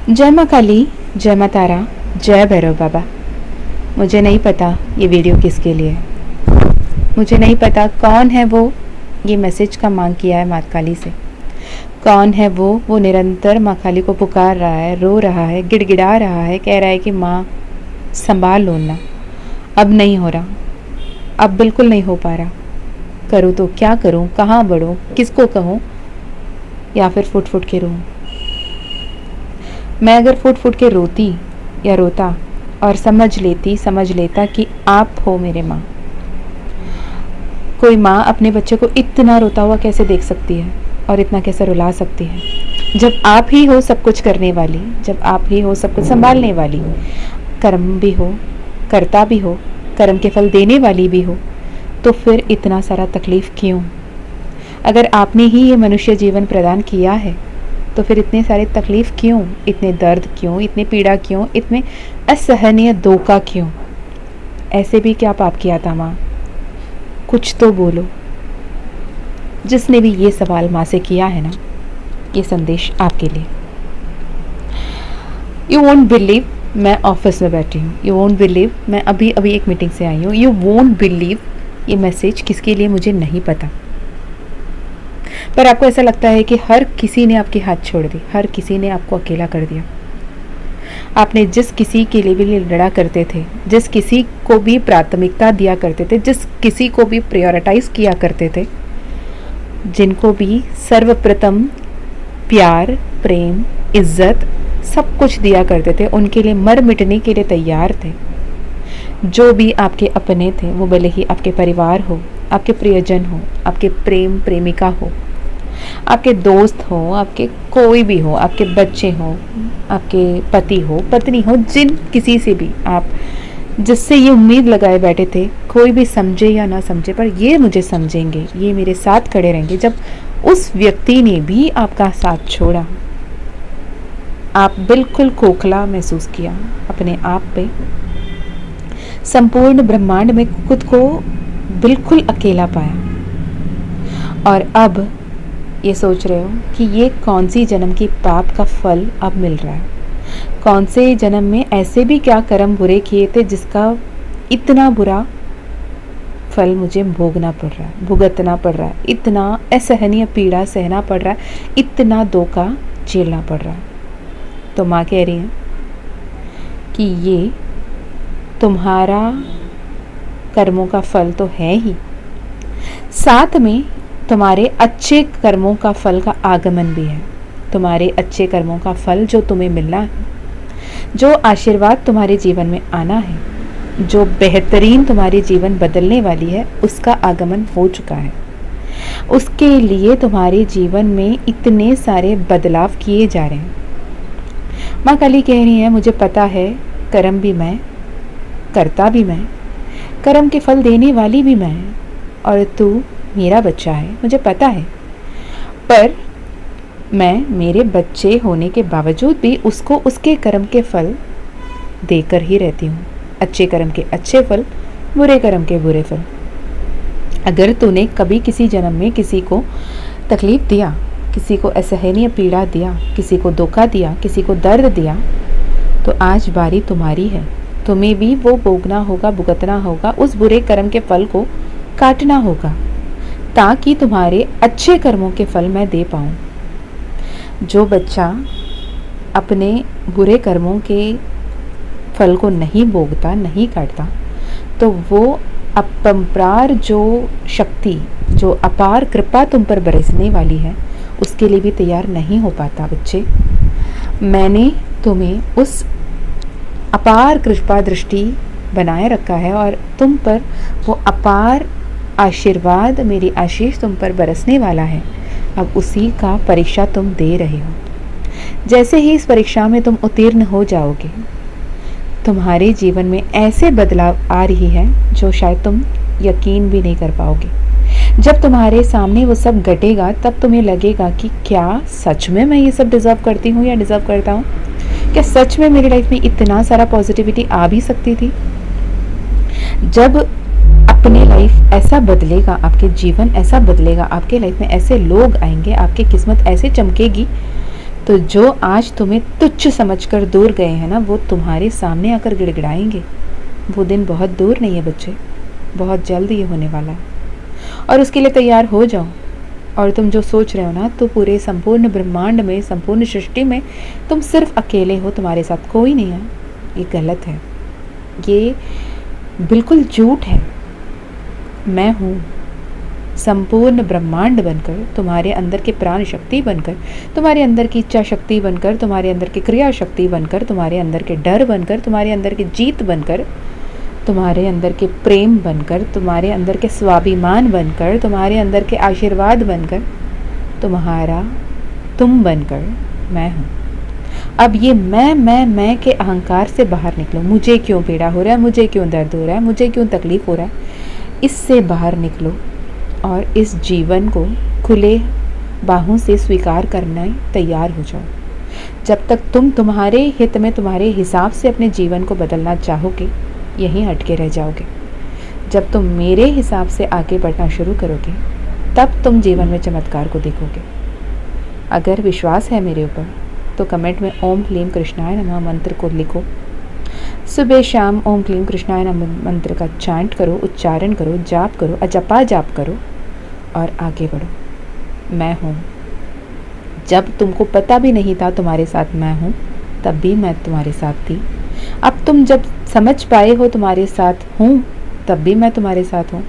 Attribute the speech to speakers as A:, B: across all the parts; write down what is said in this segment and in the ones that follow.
A: जय माँ काली, जय माँ तारा, जय भैरव बाबा। मुझे नहीं पता ये वीडियो किसके लिए है। मुझे नहीं पता कौन है वो ये मैसेज का मांग किया है माँ काली से। कौन है वो निरंतर माँ काली को पुकार रहा है, रो रहा है, गिड़गिड़ा रहा है, कह रहा है कि माँ संभाल लो ना, अब नहीं हो रहा, अब बिल्कुल नहीं हो पा रहा, करूँ तो क्या करूँ, कहाँ बढ़ूँ, किसको कहूँ, या फिर फुट फुट के रोऊँ। मैं अगर फुट फुट के रोती या रोता और समझ लेता कि आप हो मेरे माँ। कोई माँ अपने बच्चे को इतना रोता हुआ कैसे देख सकती है और इतना कैसे रुला सकती है, जब आप ही हो सब कुछ करने वाली, जब आप ही हो सब कुछ संभालने वाली, कर्म भी हो, करता भी हो, कर्म के फल देने वाली भी हो, तो फिर इतना सारा तकलीफ क्यों? अगर आपने ही ये मनुष्य जीवन प्रदान किया है तो फिर इतने सारे तकलीफ क्यों, इतने दर्द क्यों, इतने पीड़ा क्यों, इतने असहनीय धोखा क्यों? ऐसे भी क्या पाप किया था माँ? कुछ तो बोलो। जिसने भी ये सवाल माँ से किया है ना, ये संदेश आपके लिए। यू वोंट बिलीव, मैं ऑफिस में बैठी हूँ। यू वोंट बिलीव, मैं अभी एक मीटिंग से आई हूँ। यू वोंट बिलीव, ये मैसेज किसके लिए मुझे नहीं पता, पर आपको ऐसा लगता है कि हर किसी ने आपके हाथ छोड़ दी, हर किसी ने आपको अकेला कर दिया। आपने जिस किसी के लिए भी लड़ा करते थे, जिस किसी को भी प्राथमिकता दिया करते थे, जिस किसी को भी प्रायोरिटाइज किया करते थे, जिनको भी सर्वप्रथम प्यार, प्रेम, इज्जत सब कुछ दिया करते थे, उनके लिए मर मिटने के लिए तैयार थे। जो भी आपके अपने थे, वो भले ही आपके परिवार हो, आपके प्रियजन हो, आपके प्रेम प्रेमिका हो, आपके दोस्त हो, आपके कोई भी हो, आपके बच्चे हो, आपके पति हो, पत्नी हो, जिन किसी से भी आप जिससे ये उम्मीद लगाए बैठे थे, कोई भी समझे या ना समझे, पर ये मुझे समझेंगे, ये मेरे साथ खड़े रहेंगे, जब उस व्यक्ति ने भी आपका साथ छोड़ा, आप बिल्कुल खोखला महसूस किया अपने आप पे, संपूर्ण ब्रह्मांड में खुद को बिल्कुल अकेला पाया, और अब ये सोच रहे हो कि ये कौन सी जन्म की पाप का फल अब मिल रहा है। कौन से जन्म में ऐसे भी क्या कर्म बुरे किए थे जिसका इतना बुरा फल मुझे भोगना पड़ रहा है, भुगतना पड़ रहा है, इतना असहनीय पीड़ा सहना पड़ रहा है, इतना धोखा झेलना पड़ रहा है। तो माँ कह रही है कि ये तुम्हारा कर्मों का फल तो है ही, साथ में तुम्हारे अच्छे कर्मों का फल का आगमन भी है। तुम्हारे अच्छे कर्मों का फल जो तुम्हें मिलना है, जो आशीर्वाद तुम्हारे जीवन में आना है, जो बेहतरीन तुम्हारे जीवन बदलने वाली है, उसका आगमन हो चुका है। उसके लिए तुम्हारे जीवन में इतने सारे बदलाव किए जा रहे हैं। माँ काली कह रही है, मुझे पता है, कर्म भी मैं, करता भी मैं, कर्म के फल देने वाली भी मैं, और तू मेरा बच्चा है, मुझे पता है, पर मैं मेरे बच्चे होने के बावजूद भी उसको उसके कर्म के फल देकर ही रहती हूँ। अच्छे कर्म के अच्छे फल, बुरे कर्म के बुरे फल। अगर तूने कभी किसी जन्म में किसी को तकलीफ दिया, किसी को असहनीय पीड़ा दिया, किसी को धोखा दिया, किसी को दर्द दिया, तो आज बारी तुम्हारी है। तुम्हें भी वो भोगना होगा, भुगतना होगा, उस बुरे कर्म के फल को काटना होगा, ताकि तुम्हारे अच्छे कर्मों के फल मैं दे पाऊँ। जो बच्चा अपने बुरे कर्मों के फल को नहीं भोगता, नहीं काटता, तो वो अपरंपार जो शक्ति, जो अपार कृपा तुम पर बरसने वाली है, उसके लिए भी तैयार नहीं हो पाता। बच्चे, मैंने तुम्हें उस अपार कृपा दृष्टि बनाए रखा है और तुम पर वो अपार आशीर्वाद, मेरी आशीष तुम पर बरसने वाला है। अब उसी का परीक्षा तुम दे रहे हो। जैसे ही इस परीक्षा में तुम उत्तीर्ण हो जाओगे, तुम्हारे जीवन में ऐसे बदलाव आ रही है जो शायद तुम यकीन भी नहीं कर पाओगे। जब तुम्हारे सामने वो सब घटेगा, तब तुम्हें लगेगा कि क्या सच में मैं ये सब डिजर्व करती हूँ या डिजर्व करता हूँ? क्या सच में मेरी लाइफ में इतना सारा पॉजिटिविटी आ भी सकती थी? जब अपने लाइफ ऐसा बदलेगा, आपके जीवन ऐसा बदलेगा, आपके लाइफ में ऐसे लोग आएंगे, आपकी किस्मत ऐसे चमकेगी, तो जो आज तुम्हें तुच्छ समझकर दूर गए हैं ना, वो तुम्हारे सामने आकर गिड़गिड़ाएंगे। वो दिन बहुत दूर नहीं है बच्चे, बहुत जल्द ये होने वाला है, और उसके लिए तैयार हो जाओ। और तुम जो सोच रहे हो ना, तो पूरे संपूर्ण ब्रह्मांड में, संपूर्ण सृष्टि में तुम सिर्फ अकेले हो, तुम्हारे साथ कोई नहीं है। ये गलत है, ये बिल्कुल झूठ है। मैं हूँ संपूर्ण ब्रह्मांड बनकर, तुम्हारे अंदर के प्राण शक्ति बनकर, तुम्हारे अंदर की इच्छा शक्ति बनकर, तुम्हारे अंदर की क्रिया शक्ति बनकर, तुम्हारे अंदर के डर बनकर, तुम्हारे अंदर की जीत बनकर, तुम्हारे अंदर के प्रेम बनकर, तुम्हारे अंदर के स्वाभिमान बनकर, तुम्हारे अंदर के आशीर्वाद बनकर, तुम्हारा तुम बनकर मैं हूँ। अब ये मैं के अहंकार से बाहर निकलो। मुझे क्यों पीड़ा हो रहा है, मुझे क्यों दर्द हो रहा है, मुझे क्यों तकलीफ हो रहा है, इससे बाहर निकलो और इस जीवन को खुले बाहों से स्वीकार करने तैयार हो जाओ। जब तक तुम तुम्हारे हित में, तुम्हारे हिसाब से अपने जीवन को बदलना चाहोगे, यहीं अटके रह जाओगे। जब तुम मेरे हिसाब से आगे बढ़ना शुरू करोगे, तब तुम जीवन में चमत्कार को देखोगे। अगर विश्वास है मेरे ऊपर, तो कमेंट में ओम क्लीम कृष्णाय नमः मंत्र को लिखो। सुबह शाम ओम क्लीम कृष्णाय नमः मंत्र का चांट करो, उच्चारण करो, जाप करो, अजपा जाप करो और आगे बढ़ो। मैं हूँ। जब तुमको पता भी नहीं था तुम्हारे साथ मैं हूँ, तब भी मैं तुम्हारे साथ थी। अब तुम जब समझ पाए हो तुम्हारे साथ हूँ, तब भी मैं तुम्हारे साथ हूँ।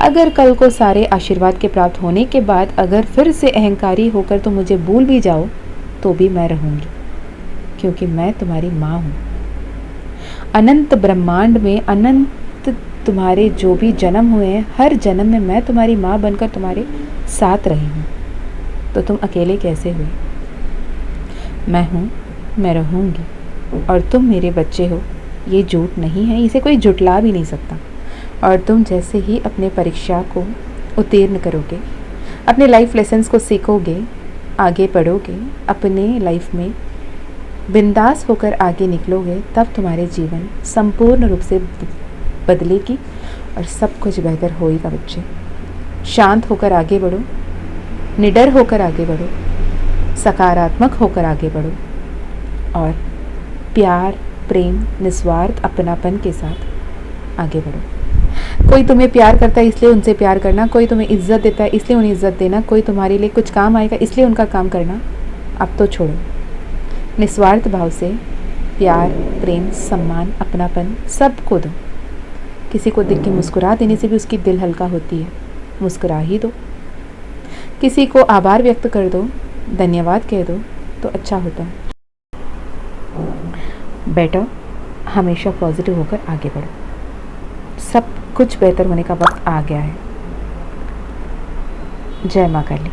A: अगर कल को सारे आशीर्वाद के प्राप्त होने के बाद अगर फिर से अहंकारी होकर तुम मुझे भूल भी जाओ, तो भी मैं रहूँगी, क्योंकि मैं तुम्हारी माँ हूँ। अनंत ब्रह्मांड में अनंत तुम्हारे जो भी जन्म हुए हैं, हर जन्म में मैं तुम्हारी माँ बनकर तुम्हारे साथ रही हूँ। तो तुम अकेले कैसे हुए? मैं हूँ, मैं रहूँगी, और तुम मेरे बच्चे हो। ये झूठ नहीं है, इसे कोई झुटला भी नहीं सकता। और तुम जैसे ही अपने परीक्षा को उत्तीर्ण करोगे, अपने लाइफ लेसन्स को सीखोगे, आगे बढ़ोगे, अपने लाइफ में बिंदास होकर आगे निकलोगे, तब तुम्हारे जीवन संपूर्ण रूप से बदलेगी और सब कुछ बेहतर होएगा बच्चे। शांत होकर आगे बढ़ो, निडर होकर आगे बढ़ो, सकारात्मक होकर आगे बढ़ो और प्यार, प्रेम, निस्वार्थ अपनापन के साथ आगे बढ़ो। कोई तुम्हें प्यार करता है इसलिए उनसे प्यार करना, कोई तुम्हें इज्जत देता है इसलिए उन्हें इज्जत देना, कोई तुम्हारे लिए कुछ काम आएगा इसलिए उनका काम करना, अब तो छोड़ो। निस्वार्थ भाव से प्यार, प्रेम, सम्मान, अपनापन सबको दो। किसी को दिल की मुस्कुरा देने से भी उसकी दिल हल्का होती है, मुस्कुरा ही दो। किसी को आभार व्यक्त कर दो, धन्यवाद कह दो, तो अच्छा होता है। बेटर हमेशा पॉजिटिव होकर आगे बढ़ो। सब कुछ बेहतर होने का वक्त आ गया है। जय माँ काली।